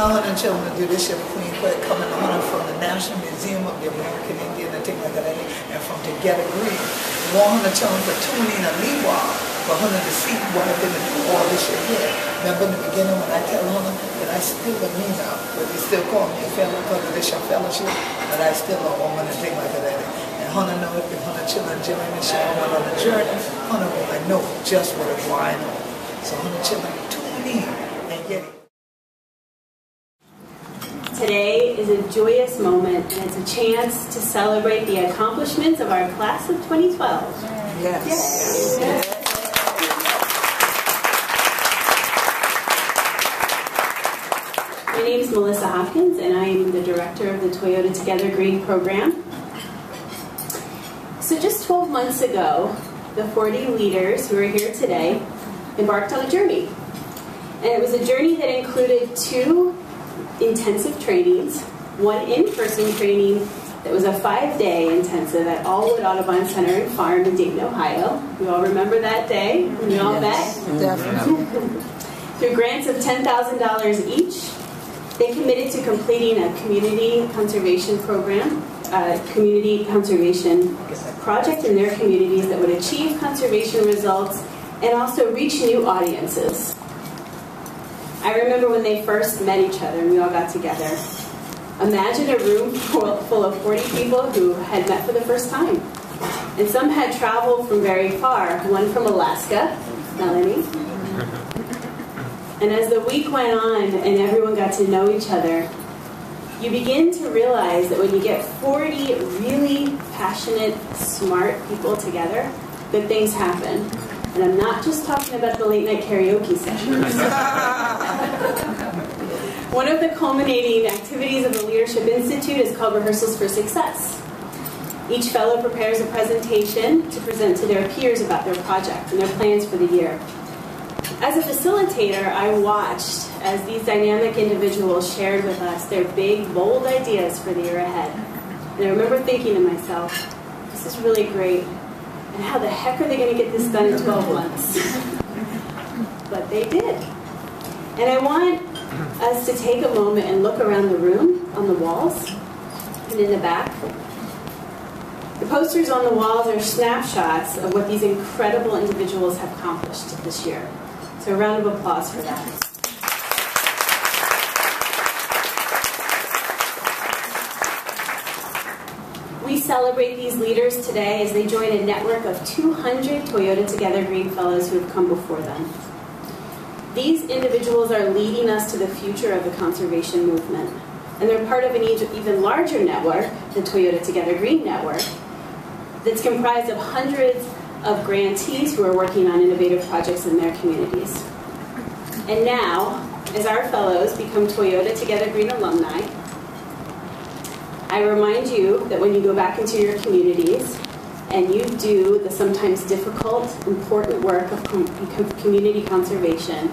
Hunter children do this year, Queen Quet coming to Hunter from the National Museum of the American Indian and things like that, and from TogetherGreen. More Hunter children for tuning a Lewa for Hunter to see what I'm going to do all this year here. Remember in the beginning when I tell Hunter that I still a me now, but they still call me a fellow because of this your fellowship, but I still a woman and things like that. And Hunter know if Hunter children join this year on the journey, Hunter will know just what it's going on. So Hunter children tune in and get it. Today is a joyous moment, and it's a chance to celebrate the accomplishments of our class of 2012. Yes. Yes. Yes. My name is Melissa Hopkins, and I am the director of the Toyota TogetherGreen program. So just 12 months ago, the 40 leaders who are here today embarked on a journey. And it was a journey that included 2 intensive trainings, one in-person training that was a 5-day intensive at Allwood Audubon Center and Farm in Dayton, Ohio. You all remember that day when you all met? Definitely. Through grants of $10,000 each, they committed to completing a community conservation program, a community conservation project in their communities that would achieve conservation results and also reach new audiences. I remember when they first met each other and we all got together. Imagine a room full of 40 people who had met for the first time. And some had traveled from very far, one from Alaska, Melanie. And as the week went on and everyone got to know each other, you begin to realize that when you get 40 really passionate, smart people together, good things happen. And I'm not just talking about the late night karaoke sessions. One of the culminating activities of the Leadership Institute is called Rehearsals for Success. Each fellow prepares a presentation to present to their peers about their project and their plans for the year. As a facilitator, I watched as these dynamic individuals shared with us their big, bold ideas for the year ahead. And I remember thinking to myself, this is really great. And how the heck are they going to get this done in 12 months? But they did. And I want us to take a moment and look around the room, on the walls, and in the back. The posters on the walls are snapshots of what these incredible individuals have accomplished this year. So a round of applause for that. We celebrate these leaders today as they join a network of 200 Toyota TogetherGreen fellows who have come before them. These individuals are leading us to the future of the conservation movement. And they're part of an even larger network, the Toyota TogetherGreen network, that's comprised of hundreds of grantees who are working on innovative projects in their communities. And now, as our fellows become Toyota TogetherGreen alumni, I remind you that when you go back into your communities and you do the sometimes difficult, important work of community conservation,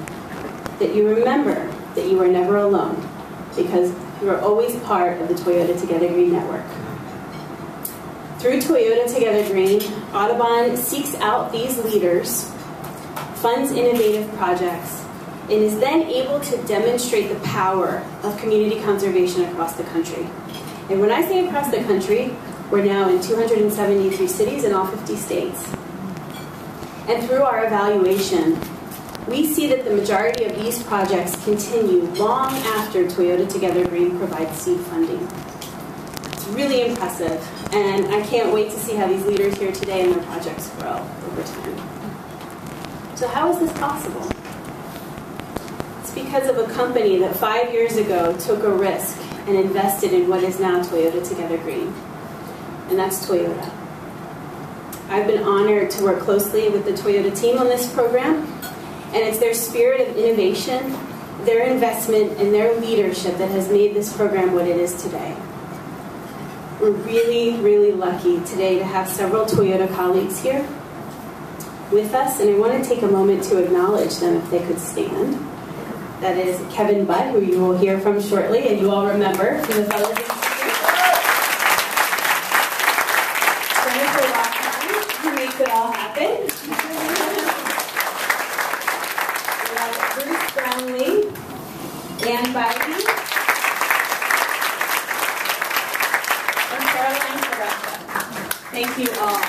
that you remember that you are never alone, because you are always part of the Toyota TogetherGreen network. Through Toyota TogetherGreen, Audubon seeks out these leaders, funds innovative projects, and is then able to demonstrate the power of community conservation across the country. And when I say across the country, we're now in 273 cities in all 50 states. And through our evaluation, we see that the majority of these projects continue long after Toyota TogetherGreen provides seed funding. It's really impressive, and I can't wait to see how these leaders here today and their projects grow over time. So how is this possible? It's because of a company that 5 years ago took a risk and invested in what is now Toyota TogetherGreen, and that's Toyota. I've been honored to work closely with the Toyota team on this program, and it's their spirit of innovation, their investment, and their leadership that has made this program what it is today. We're really, really lucky today to have several Toyota colleagues here with us, and I want to take a moment to acknowledge them if they could stand. That is Kevin Budd, who you will hear from shortly, and you all remember from the Fellows Institute. Jennifer Rockman, who makes it all happen. We have Bruce Brownlee, Ann Biden, Thank you all.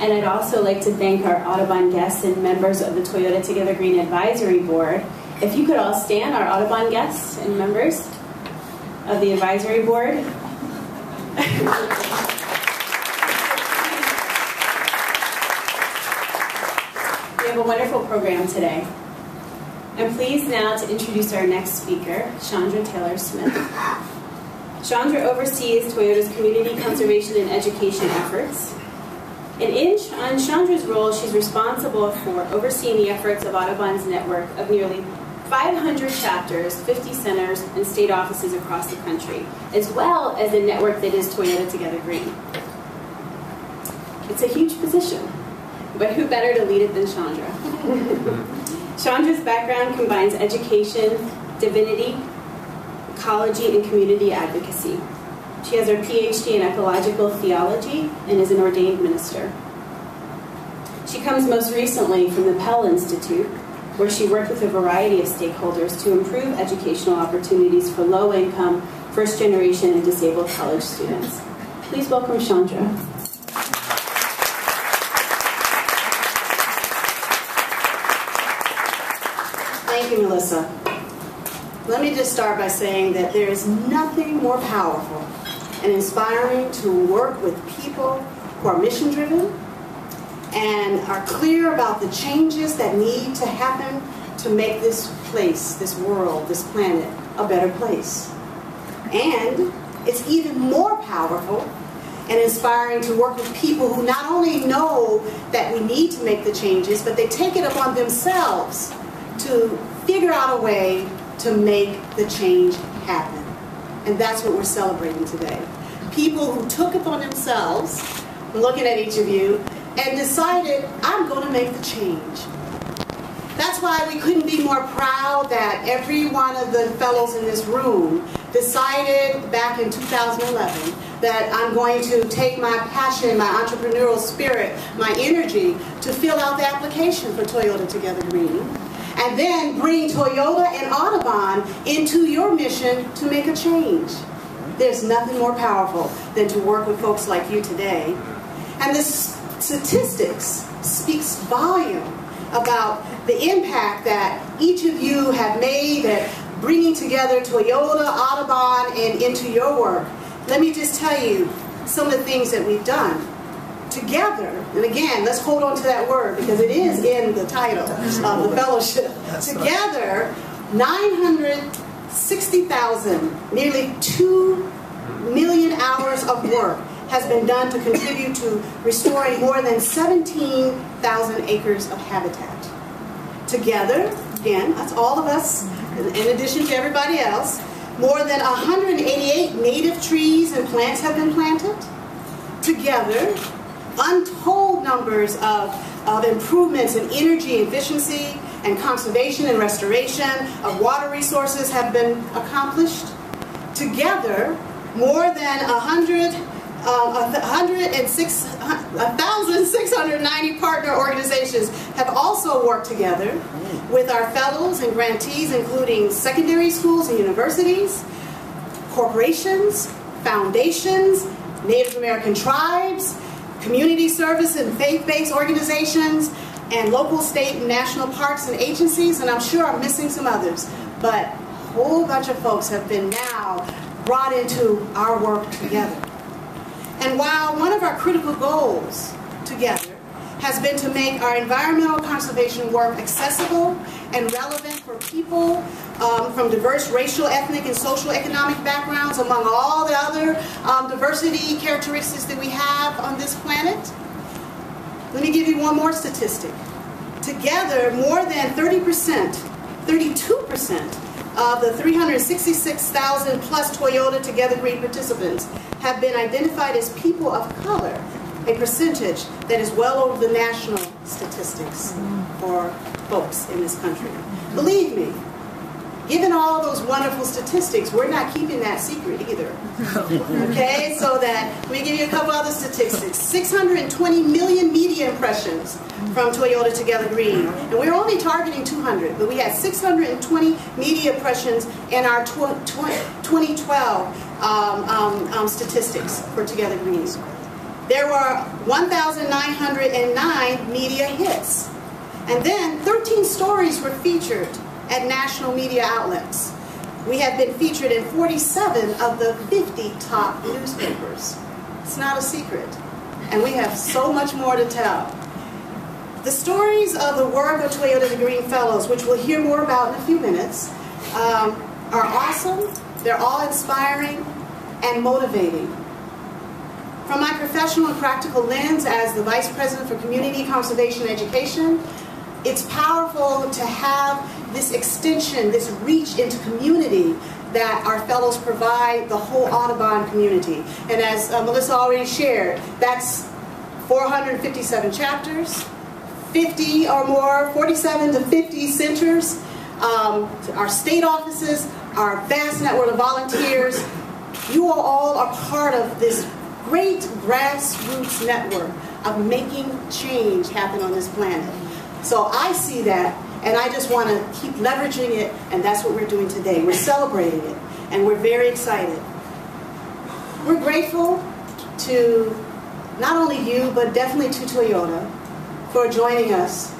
And I'd also like to thank our Audubon guests and members of the Toyota Together Green Advisory Board. If you could all stand, our Audubon guests and members of the Advisory Board. We have a wonderful program today. I'm pleased now to introduce our next speaker, Shaundra Taylor-Smith. Shaundra oversees Toyota's community conservation and education efforts. And in Shaundra's role, she's responsible for overseeing the efforts of Audubon's network of nearly 500 chapters, 50 centers, and state offices across the country, as well as the network that is Toyota Together Green. It's a huge position, but who better to lead it than Shaundra? Shaundra's background combines education, divinity, ecology, and community advocacy. She has her PhD in ecological theology and is an ordained minister. She comes most recently from the Pell Institute, where she worked with a variety of stakeholders to improve educational opportunities for low-income, first-generation, and disabled college students. Please welcome Shaundra. Thank you, Melissa. Let me just start by saying that there is nothing more powerful and inspiring to work with people who are mission-driven and are clear about the changes that need to happen to make this place, this world, this planet, a better place. And it's even more powerful and inspiring to work with people who not only know that we need to make the changes, but they take it upon themselves to figure out a way to make the change happen. And that's what we're celebrating today. People who took it upon themselves, looking at each of you, and decided, I'm going to make the change. That's why we couldn't be more proud that every one of the fellows in this room decided back in 2011 that I'm going to take my passion, my entrepreneurial spirit, my energy to fill out the application for Toyota Together Green, and then bring Toyota and Audubon into your mission to make a change. There's nothing more powerful than to work with folks like you today. And the statistics speaks volume about the impact that each of you have made at bringing together Toyota, Audubon, and into your work. Let me just tell you some of the things that we've done. Together, and again, let's hold on to that word because it is in the title of the fellowship. Together, 960,000, nearly 2 million hours of work has been done to contribute to restoring more than 17,000 acres of habitat. Together, again, that's all of us, in addition to everybody else, more than 188 native trees and plants have been planted. Together, untold numbers of improvements in energy efficiency and conservation and restoration of water resources have been accomplished. Together, more than 1,690 partner organizations have also worked together with our fellows and grantees, including secondary schools and universities, corporations, foundations, Native American tribes, community service and faith-based organizations, and local, state, and national parks and agencies, and I'm sure I'm missing some others, but a whole bunch of folks have been now brought into our work together. And while one of our critical goals together has been to make our environmental conservation work accessible and relevant for people from diverse racial, ethnic, and social economic backgrounds, among all the other diversity characteristics that we have on this planet. Let me give you one more statistic. Together, more than 30%, 32% of the 366,000 plus Toyota Together Green participants have been identified as people of color, a percentage that is well over the national statistics for folks in this country. Believe me, given all those wonderful statistics, we're not keeping that secret either. Okay, so that, let me give you a couple other statistics. 620 million media impressions from Toyota Together Green. And we're only targeting 200, but we had 620 media impressions in our 2012 statistics for Together Green. There were 1,909 media hits. And then 13 stories were featured at national media outlets. We have been featured in 47 of the 50 top newspapers. It's not a secret. And we have so much more to tell. The stories of the work of TogetherGreen Fellows, which we'll hear more about in a few minutes, are awesome. They're all inspiring and motivating. From my professional and practical lens as the Vice President for Community Conservation Education, it's powerful to have this extension, this reach into community that our fellows provide the whole Audubon community. And as Melissa already shared, that's 457 chapters, 50 or more, 47 to 50 centers, our state offices, our vast network of volunteers. You all are part of this great grassroots network of making change happen on this planet. So I see that, and I just want to keep leveraging it, and that's what we're doing today. We're celebrating it, and we're very excited. We're grateful to not only you, but definitely to Toyota for joining us.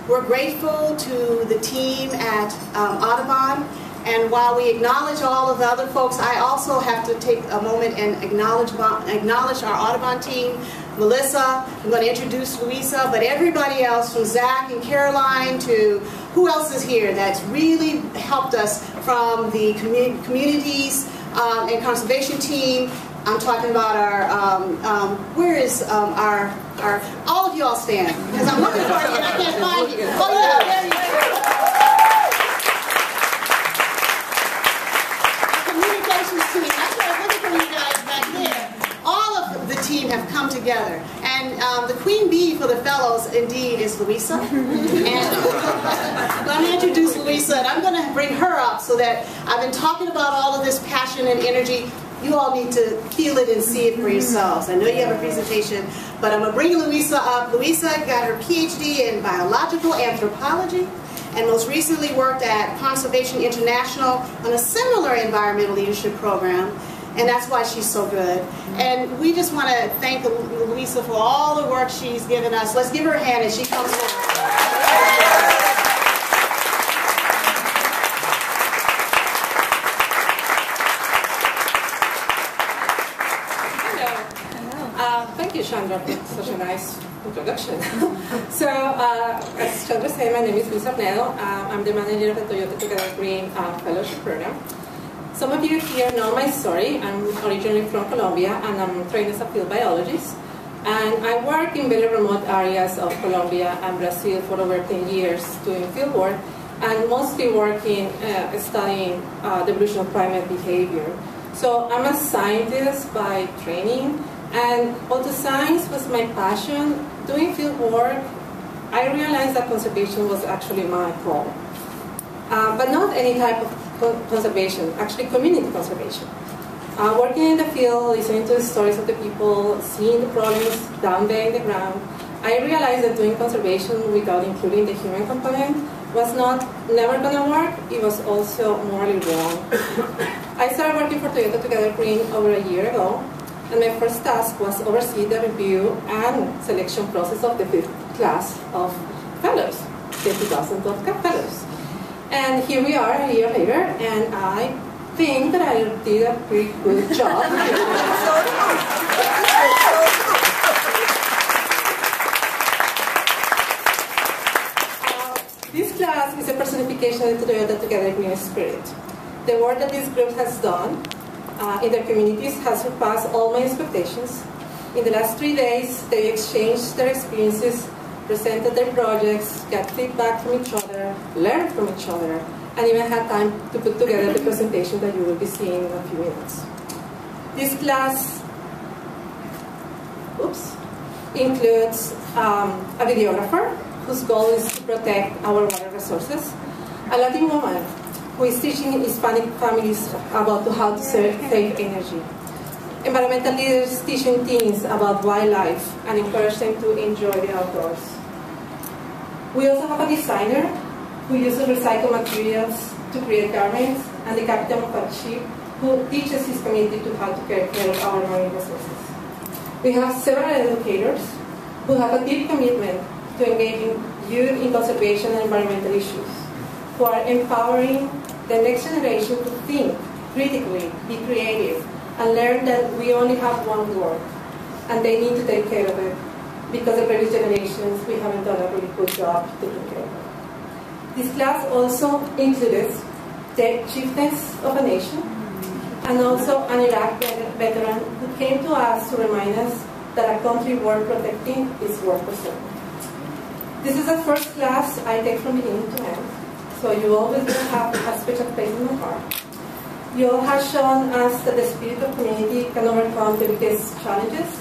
We're grateful to the team at Audubon, and while we acknowledge all of the other folks, I also have to take a moment and acknowledge our Audubon team. Melissa, I'm going to introduce Louisa, but everybody else from Zach and Caroline to who else is here that's really helped us from the communities and conservation team. I'm talking about our, where is our, all of you all stand, because I'm looking for you and I can't find you. Oh yeah, there you go. Team. That's what I was looking for you guys back there. All of the team have come together. And the queen bee for the fellows, indeed, is Louisa. And let me introduce Louisa, and I'm going to bring her up so that I've been talking about all of this passion and energy. You all need to feel it and see it for yourselves. I know you have a presentation, but I'm going to bring Louisa up. Louisa got her PhD in biological anthropology, and most recently worked at Conservation International on a similar environmental leadership program, and that's why she's so good. And we just want to thank Louisa for all the work she's given us. Let's give her a hand as she comes forward. Thank you, Shaundra, for such a nice introduction. So, as Shaundra said, my name is Luisa Nedo. I'm the manager of the TogetherGreen Fellowship Program. Some of you here know my story. I'm originally from Colombia, and I'm trained as a field biologist. And I work in very remote areas of Colombia and Brazil for over 10 years doing field work, and mostly working, studying the evolution of primate behavior. So I'm a scientist by training, and although science was my passion, doing field work, I realized that conservation was actually my goal. But not any type of conservation, actually community conservation. Working in the field, listening to the stories of the people, seeing the problems down there in the ground, I realized that doing conservation without including the human component was never going to work. It was also morally wrong. I started working for TogetherGreen over a year ago, and my first task was oversee the review and selection process of the 5th class of fellows, the 2012 fellows. And here we are a year later, and I think that I did a pretty good job. This class is a personification of the TogetherGreen spirit. The work that this group has done in their communities has surpassed all my expectations. In the last 3 days, they exchanged their experiences, presented their projects, got feedback from each other, learned from each other, and even had time to put together the presentation that you will be seeing in a few minutes. This class includes a videographer whose goal is to protect our water resources, a Latin woman who is teaching Hispanic families about how to save energy, environmental leaders teaching teens about wildlife and encourage them to enjoy the outdoors. We also have a designer who uses recycled materials to create garments, and the captain of a ship who teaches his community to how to take care of our marine resources. We have several educators who have a deep commitment to engaging youth in conservation and environmental issues, who are empowering the next generation to think critically, be creative, and learn that we only have one world, and they need to take care of it, because the previous generations, we haven't done a really good job taking care of it. This class also included the chieftains of a nation, and also an Iraq veteran who came to us to remind us that a country worth protecting is worth preserving. This is the first class I take from beginning to end, so you always will have a special place in my heart. You all have shown us that the spirit of community can overcome the biggest challenges,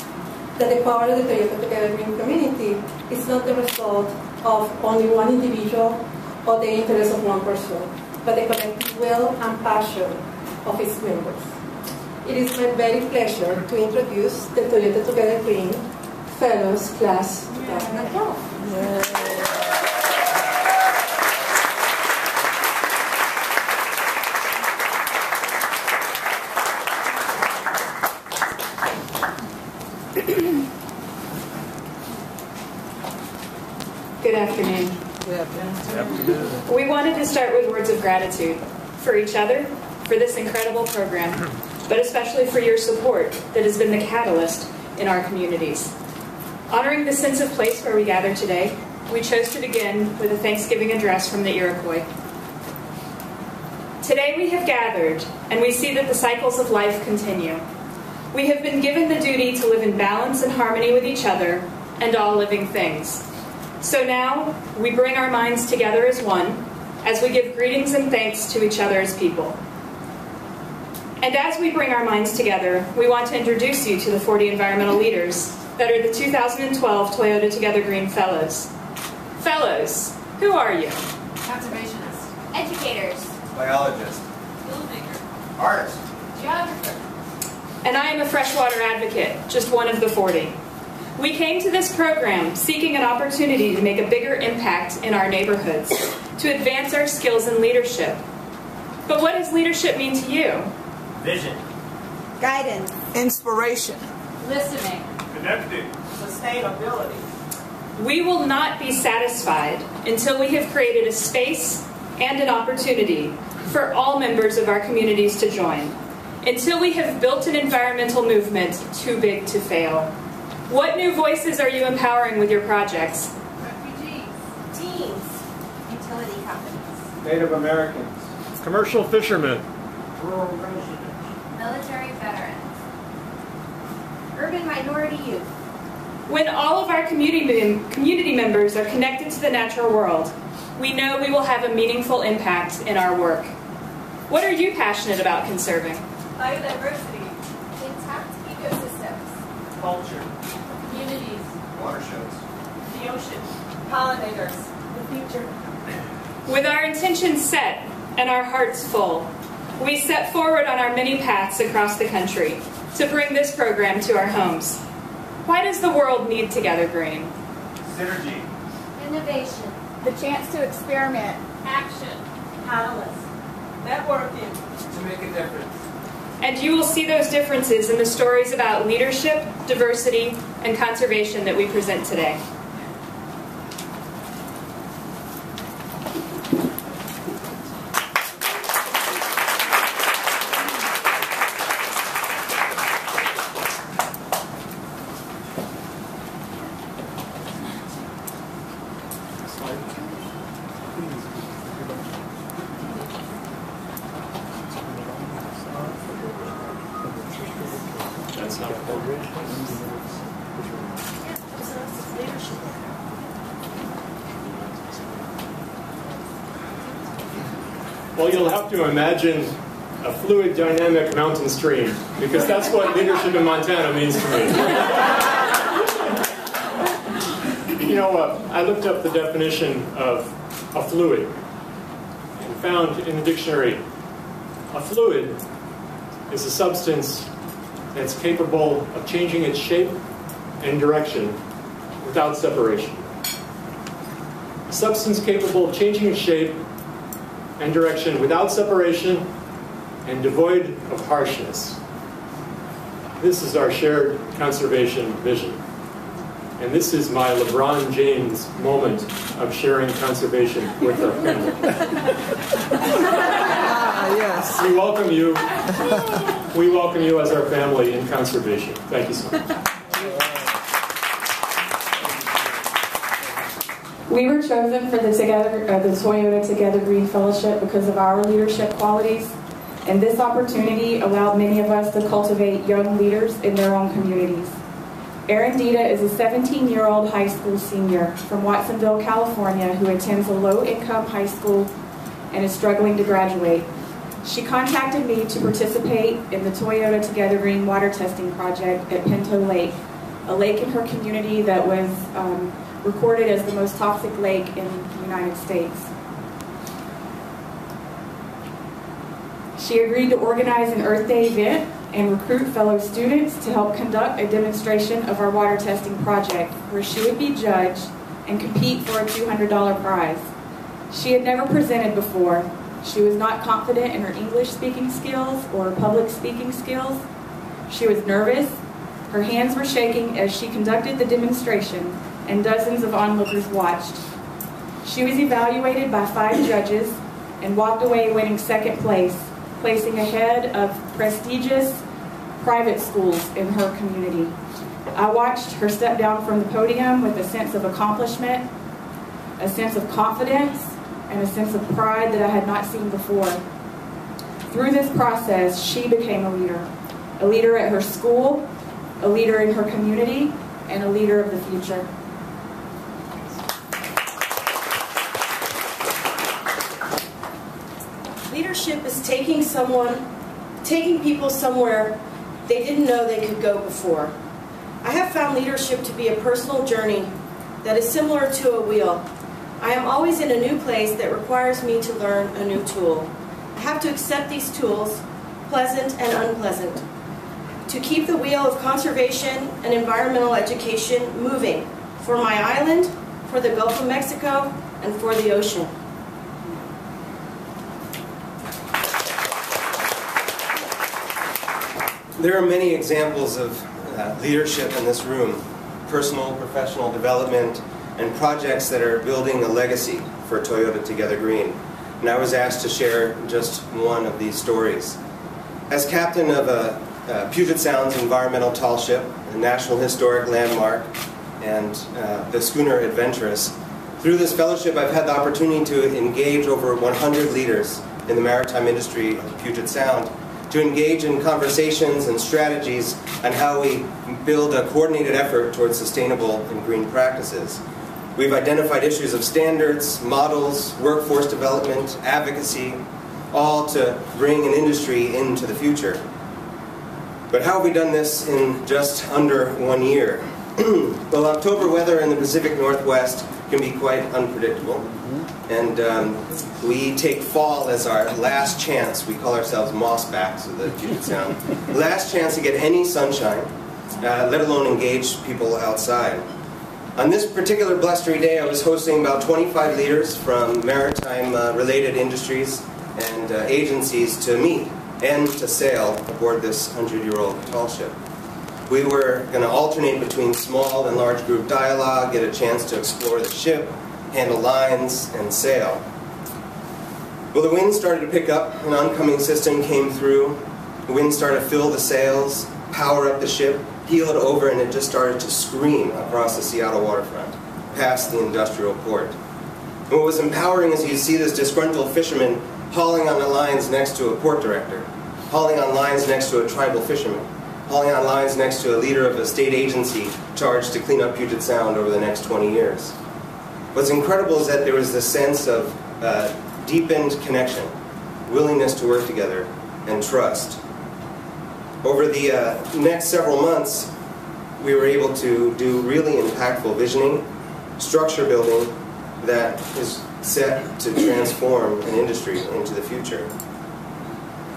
that the power of the Toyota Together Green community is not the result of only one individual or the interest of one person, but the collective will and passion of its members. It is my very pleasure to introduce the Toyota Together Green Fellows Class 2012. Good afternoon. Good afternoon. We wanted to start with words of gratitude for each other, for this incredible program, but especially for your support that has been the catalyst in our communities. Honoring the sense of place where we gather today, we chose to begin with a Thanksgiving address from the Iroquois. Today we have gathered, and we see that the cycles of life continue. We have been given the duty to live in balance and harmony with each other and all living things. So now, we bring our minds together as one, as we give greetings and thanks to each other as people. And as we bring our minds together, we want to introduce you to the 40 environmental leaders that are the 2012 Toyota Together Green Fellows. Fellows, who are you? Conservationists. Educators. Biologist. Filmmaker. Artist. Geographer. And I am a freshwater advocate, just one of the 40. We came to this program seeking an opportunity to make a bigger impact in our neighborhoods, to advance our skills in leadership. But what does leadership mean to you? Vision. Guidance. Inspiration. Listening. Connecting. Sustainability. We will not be satisfied until we have created a space and an opportunity for all members of our communities to join, until we have built an environmental movement too big to fail. What new voices are you empowering with your projects? Refugees. Teens. Utility companies. Native Americans. Commercial fishermen. Rural residents. Military veterans. Urban minority youth. When all of our community members are connected to the natural world, we know we will have a meaningful impact in our work. What are you passionate about conserving? Biodiversity. Intact ecosystems. Culture. Communities. Watersheds. The ocean. Pollinators. The future. With our intentions set and our hearts full, we set forward on our many paths across the country to bring this program to our homes. Why does the world need Together Green? Synergy. Innovation. The chance to experiment. Action. Catalyst. Networking. To make a difference. And you will see those differences in the stories about leadership, diversity, and conservation that we present today. Well, you'll have to imagine a fluid, dynamic mountain stream, because that's what leadership in Montana means to me. You know, I looked up the definition of a fluid and found in the dictionary, a fluid is a substance that's capable of changing its shape and direction without separation. A substance capable of changing its shape and direction without separation and devoid of harshness. This is our shared conservation vision. And this is my LeBron James moment of sharing conservation with our family. Yes. We welcome you. We welcome you as our family in conservation. Thank you so much. We were chosen for the Toyota Together Green Fellowship because of our leadership qualities, and this opportunity allowed many of us to cultivate young leaders in their own communities. Arendita is a 17-year-old high school senior from Watsonville, California, who attends a low-income high school and is struggling to graduate. She contacted me to participate in the Toyota Together Green water testing project at Pinto Lake, a lake in her community that was recorded as the most toxic lake in the United States. She agreed to organize an Earth Day event and recruit fellow students to help conduct a demonstration of our water testing project, where she would be judged and compete for a $200 prize. She had never presented before. She was not confident in her English speaking skills or her public speaking skills. She was nervous. Her hands were shaking as she conducted the demonstration, and dozens of onlookers watched. She was evaluated by 5 judges and walked away winning second place, placing ahead of prestigious private schools in her community. I watched her step down from the podium with a sense of accomplishment, a sense of confidence, and a sense of pride that I had not seen before. Through this process, she became a leader at her school, a leader in her community, and a leader of the future. Leadership is taking people somewhere they didn't know they could go before. I have found leadership to be a personal journey that is similar to a wheel. I am always in a new place that requires me to learn a new tool. I have to accept these tools, pleasant and unpleasant, to keep the wheel of conservation and environmental education moving for my island, for the Gulf of Mexico, and for the ocean. There are many examples of leadership in this room, personal, professional development, and projects that are building a legacy for Toyota Together Green. And I was asked to share just one of these stories. As captain of Puget Sound's environmental tall ship, a National Historic Landmark, and the schooner Adventurous, through this fellowship I've had the opportunity to engage over 100 leaders in the maritime industry of Puget Sound, to engage in conversations and strategies on how we build a coordinated effort towards sustainable and green practices. We've identified issues of standards, models, workforce development, advocacy, all to bring an industry into the future. But how have we done this in just under 1 year? Well, October weather in the Pacific Northwest can be quite unpredictable. And we take fall as our last chance. We call ourselves mossbacks of the Puget Sound. Last chance to get any sunshine, let alone engage people outside. On this particular blustery day, I was hosting about 25 leaders from maritime-related industries and agencies to meet and to sail aboard this 100-year-old tall ship. We were going to alternate between small and large group dialogue, get a chance to explore the ship, handle lines, and sail. Well, the wind started to pick up, an oncoming system came through, the wind started to fill the sails, power up the ship, heel it over, and it just started to scream across the Seattle waterfront, past the industrial port. And what was empowering is you see this disgruntled fisherman hauling on the lines next to a port director, hauling on lines next to a tribal fisherman, hauling on lines next to a leader of a state agency charged to clean up Puget Sound over the next 20 years. What's incredible is that there was this sense of deepened connection, willingness to work together, and trust. Over the next several months, we were able to do really impactful visioning, structure building that is set to transform an industry into the future.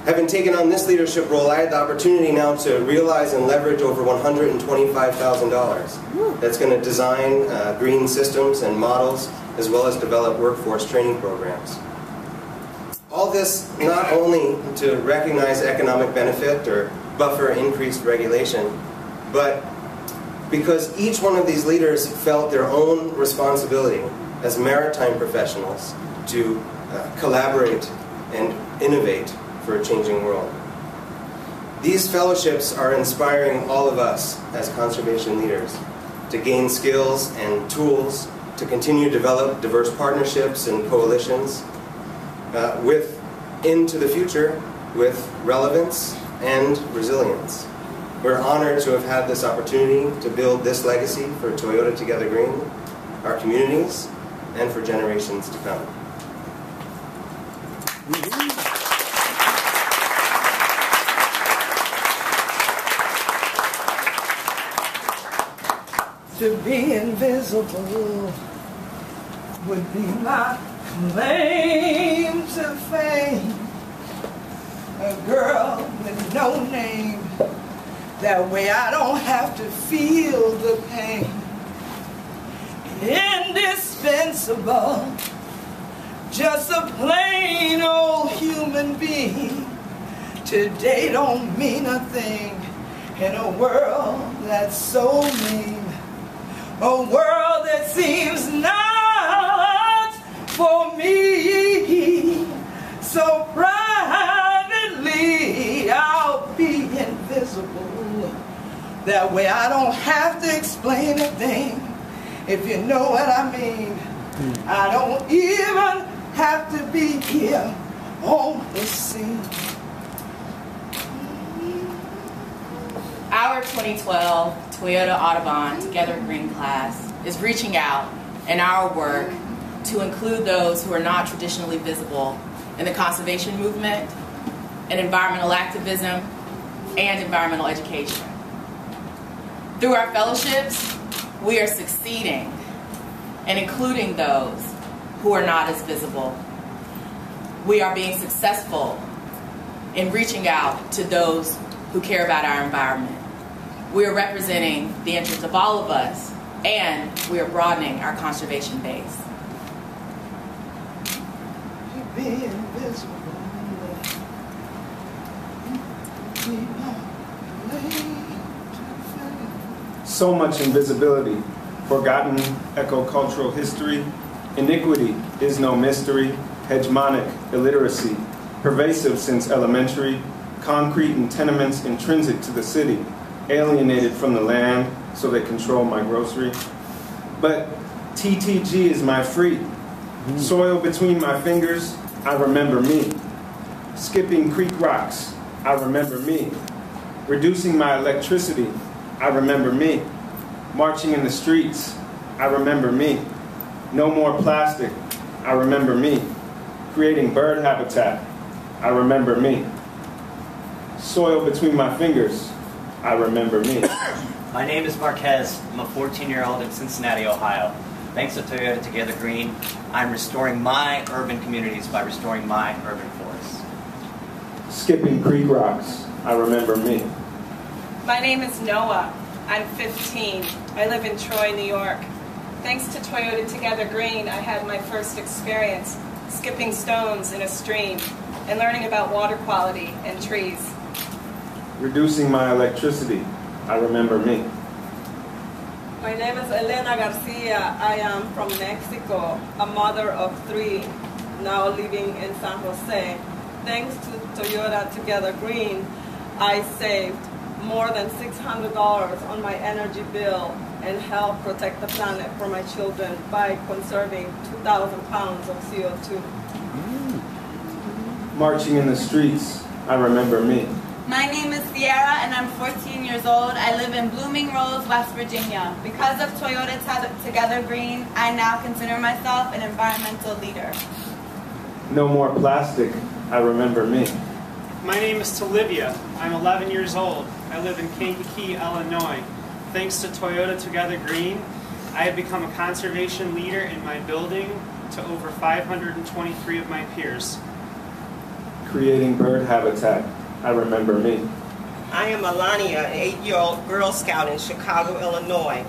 Having taken on this leadership role, I had the opportunity now to realize and leverage over $125,000. That's going to design green systems and models, as well as develop workforce training programs. All this not only to recognize economic benefit or buffer increased regulation, but because each one of these leaders felt their own responsibility as maritime professionals to collaborate and innovate for a changing world. These fellowships are inspiring all of us as conservation leaders to gain skills and tools to continue to develop diverse partnerships and coalitions into the future with relevance and resilience. We're honored to have had this opportunity to build this legacy for Toyota Together Green, our communities, and for generations to come. To be invisible would be my claim to fame. A girl with no name. That way I don't have to feel the pain. Indispensable. Just a plain old human being. Today don't mean a thing in a world that's so mean. A world that seems not for me. So privately I'll be invisible. That way I don't have to explain a thing, if you know what I mean. I don't even have to be here on the scene. Our 2012 Toyota Audubon Together Green class is reaching out in our work to include those who are not traditionally visible in the conservation movement, in environmental activism, and environmental education. Through our fellowships, we are succeeding in including those who are not as visible. We are being successful in reaching out to those who care about our environment. We are representing the interests of all of us, and we are broadening our conservation base. So much invisibility, forgotten ecocultural history, iniquity is no mystery, hegemonic illiteracy, pervasive since elementary, concrete and tenements intrinsic to the city, alienated from the land so they control my grocery. But TTG is my free. Soil between my fingers, I remember me. Skipping creek rocks, I remember me. Reducing my electricity, I remember me. Marching in the streets, I remember me. No more plastic, I remember me. Creating bird habitat, I remember me. Soil between my fingers, I remember me. My name is Marquez. I'm a 14-year-old in Cincinnati, Ohio. Thanks to Toyota Together Green, I'm restoring my urban communities by restoring my urban forests. Skipping creek rocks, I remember me. My name is Noah. I'm 15. I live in Troy, New York. Thanks to Toyota Together Green, I had my first experience skipping stones in a stream and learning about water quality and trees. Reducing my electricity, I remember me. My name is Elena Garcia. I am from Mexico, a mother of 3, now living in San Jose. Thanks to Toyota Together Green, I saved more than $600 on my energy bill and helped protect the planet for my children by conserving 2,000 pounds of CO2. Marching in the streets, I remember me. My name is Sierra and I'm 14 years old. I live in Blooming Rose, West Virginia. Because of Toyota Together Green, I now consider myself an environmental leader. No more plastic, I remember me. My name is Talivia. I'm 11 years old. I live in Kankakee, Illinois. Thanks to Toyota Together Green, I have become a conservation leader in my building to over 523 of my peers. Creating bird habitat, I remember me. I am Alania, an 8-year-old Girl Scout in Chicago, Illinois.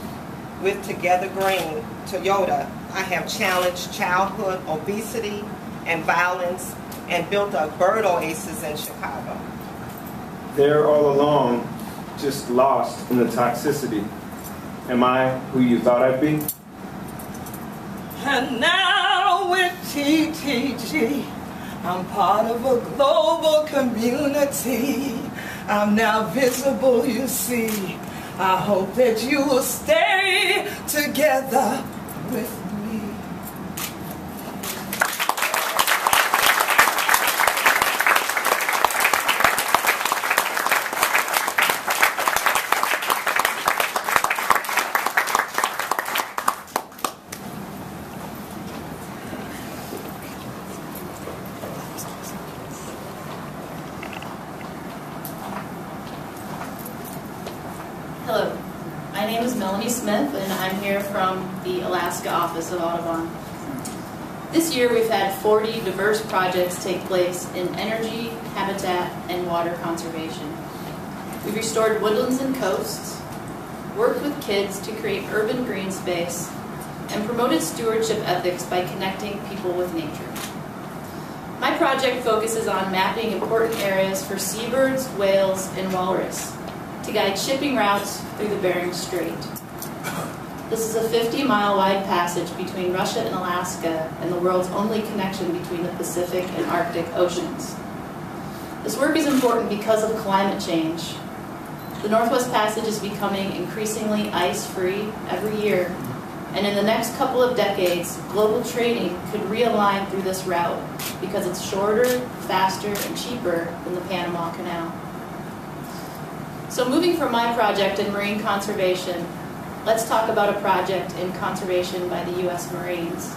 With Together Green, Toyota, I have challenged childhood obesity and violence and built a bird oasis in Chicago. There all along, just lost in the toxicity. Am I who you thought I'd be? And now with TTG, I'm part of a global community. I'm now visible, you see. I hope that you will stay together with me. Hello, my name is Melanie Smith, and I'm here from the Alaska office of Audubon. This year we've had 40 diverse projects take place in energy, habitat, and water conservation. We've restored woodlands and coasts, worked with kids to create urban green space, and promoted stewardship ethics by connecting people with nature. My project focuses on mapping important areas for seabirds, whales, and walrus to guide shipping routes through the Bering Strait. This is a 50-mile wide passage between Russia and Alaska and the world's only connection between the Pacific and Arctic Oceans. This work is important because of climate change. The Northwest Passage is becoming increasingly ice-free every year, and in the next couple of decades, global trading could realign through this route because it's shorter, faster, and cheaper than the Panama Canal. So moving from my project in marine conservation, let's talk about a project in conservation by the U.S. Marines.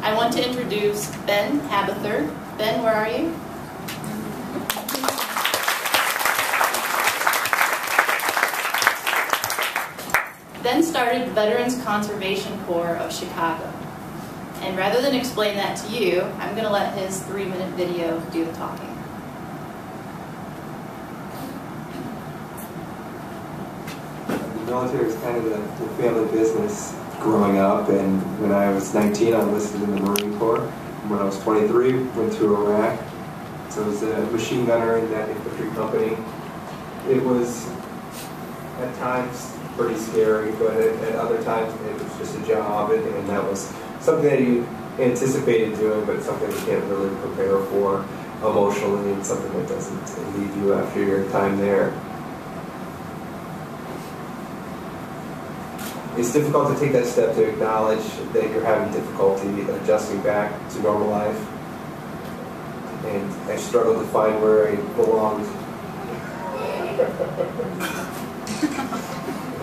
I want to introduce Ben Habither. Ben, where are you? Ben started the Veterans Conservation Corps of Chicago. And rather than explain that to you, I'm going to let his 3-minute video do the talking. The military was kind of the family business growing up, and when I was 19 I enlisted in the Marine Corps. When I was 23, went to Iraq. So I was a machine gunner in that infantry company. It was at times pretty scary, but at other times it was just a job, and that was something that you anticipated doing, but something you can't really prepare for emotionally, and something that doesn't leave you after your time there. It's difficult to take that step to acknowledge that you're having difficulty adjusting back to normal life. And I struggled to find where I belonged.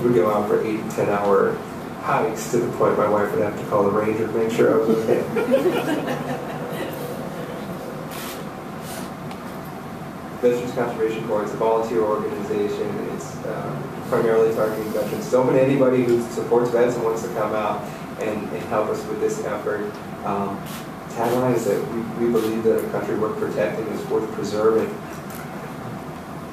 We go out for 8 and 10-hour hikes to the point my wife would have to call the ranger to make sure I was okay. Veterans Conservation Corps is a volunteer organization. It's primarily targeting veterans. It's open to anybody who supports vets and wants to come out and help us with this effort. Tagline is that we believe that a country worth protecting is worth preserving.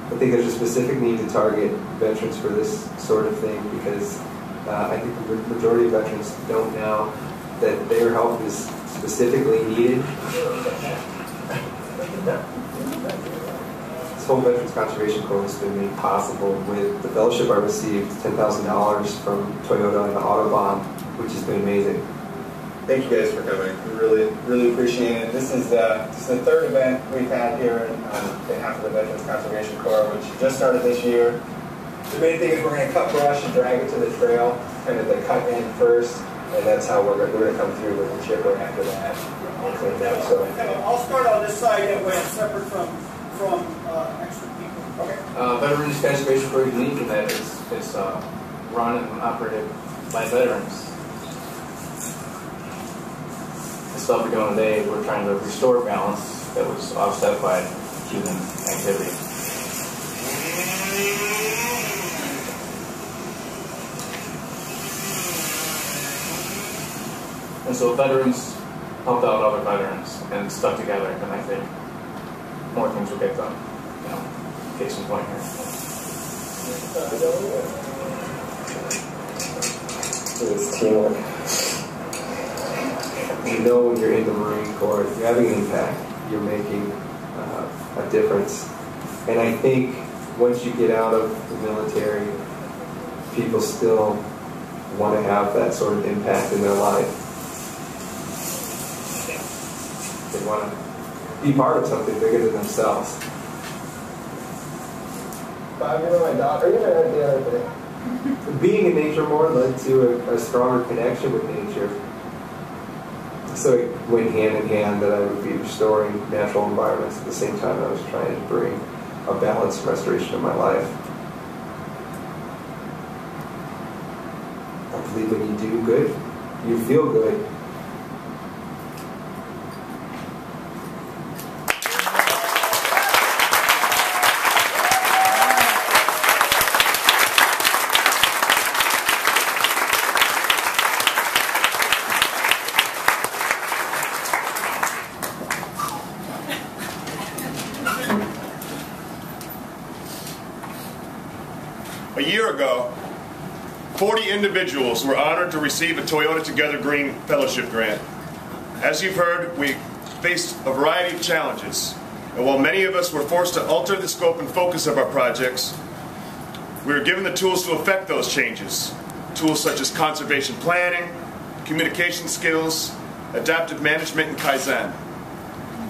I think there's a specific need to target veterans for this sort of thing because I think the majority of veterans don't know that their help is specifically needed. This whole Veterans Conservation Corps has been made possible with the fellowship I received, $10,000 from Toyota and Audubon, which has been amazing. Thank you guys for coming. We really appreciate it. This is the third event we've had here on behalf of the Veterans Conservation Corps, which just started this year. The main thing is we're going to cut brush and drag it to the trail, kind of the cut in first, and that's how we're going to come through with the chipper after that and clean it up. So I'll start on this side that way I'm separate from extra people. Okay. Veterans Conservation Corps is unique in that it's run and operated by veterans. The stuff we're doing today, we're trying to restore balance that was offset by human activity. And so veterans helped out other veterans and stuck together, and I think more things will get done. You know, case in point here. It's teamwork. You know when you're in the Marine Corps, you're having an impact. you're making a difference. And I think once you get out of the military, people still want to have that sort of impact in their life. They want to be part of something bigger than themselves. I remember my daughter, you know, the other day. Being in nature more led to a stronger connection with nature. So it went hand in hand that I would be restoring natural environments at the same time I was trying to bring a balanced restoration of my life. I believe when you do good, you feel good. A year ago, 40 individuals were honored to receive a Toyota Together Green Fellowship Grant. As you've heard, we faced a variety of challenges, and while many of us were forced to alter the scope and focus of our projects, we were given the tools to effect those changes. Tools such as conservation planning, communication skills, adaptive management, and Kaizen.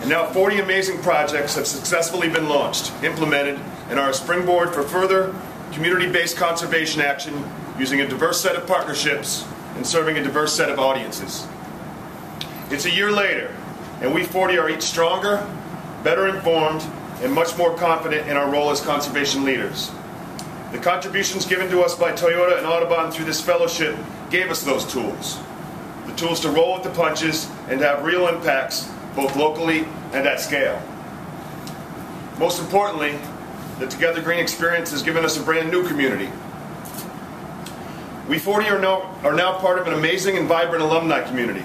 And now 40 amazing projects have successfully been launched, implemented, and are a springboard for further community-based conservation action using a diverse set of partnerships and serving a diverse set of audiences. It's a year later, and we 40 are each stronger, better informed, and much more confident in our role as conservation leaders. The contributions given to us by Toyota and Audubon through this fellowship gave us those tools. The tools to roll with the punches and to have real impacts, both locally and at scale. Most importantly, the Together Green experience has given us a brand new community. We 40 are now part of an amazing and vibrant alumni community.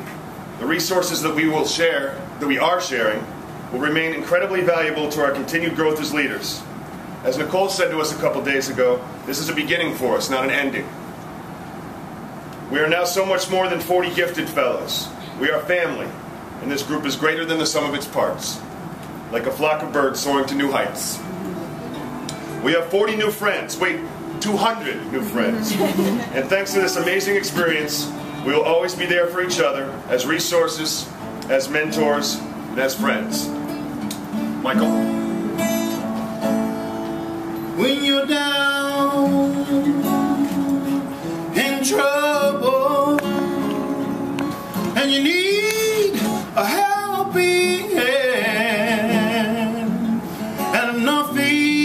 The resources that we are sharing, will remain incredibly valuable to our continued growth as leaders. As Nicole said to us a couple days ago, this is a beginning for us, not an ending. We are now so much more than 40 gifted fellows. We are family, and this group is greater than the sum of its parts, like a flock of birds soaring to new heights. We have 40 new friends. Wait, 200 new friends. And thanks to this amazing experience, we will always be there for each other as resources, as mentors, and as friends. Michael. When you're down in trouble and you need a helping hand and nothing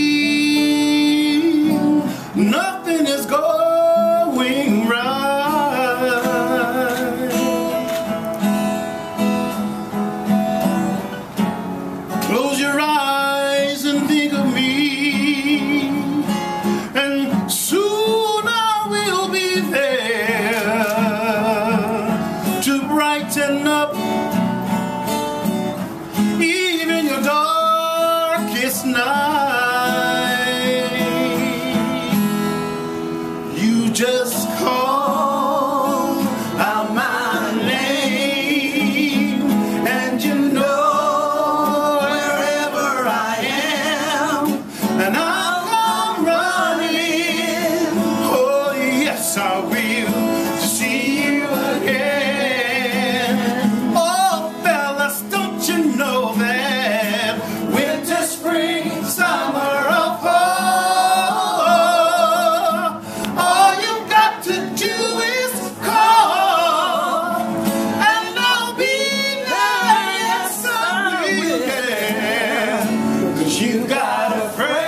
is going right. Close your eyes and think of me, and soon I will be there to brighten up even your darkest night. Just call out my name, and you know wherever I am, and I'll come running. Oh yes, I will to see you again. Oh fellas, don't you know that winter, spring, summer, or fall, you got a friend.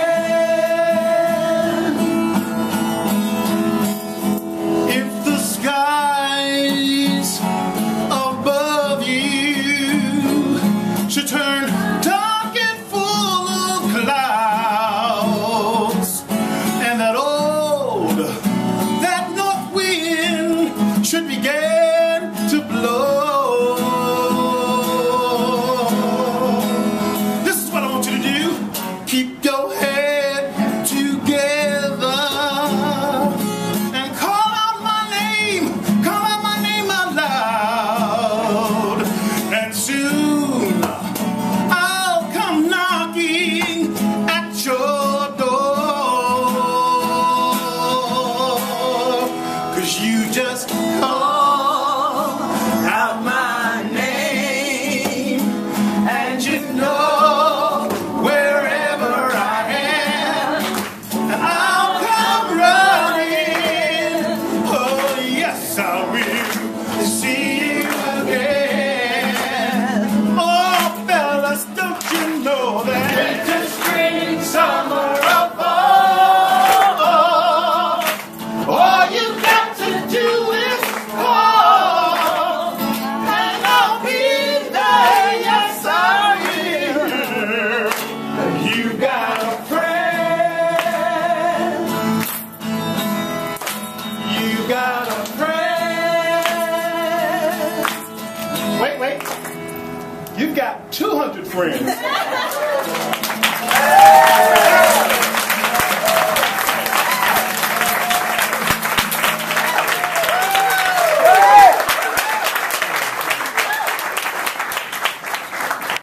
If 'cause you just call out my name, and you know wherever I am, I'll come running. Oh yes, I will see you again. Oh fellas, don't you know that winter, spring, summer, or fall, all you got to do is call, and I'll be there. Yes, I will. You got a friend. You got a friend. Wait. You've got 200 friends.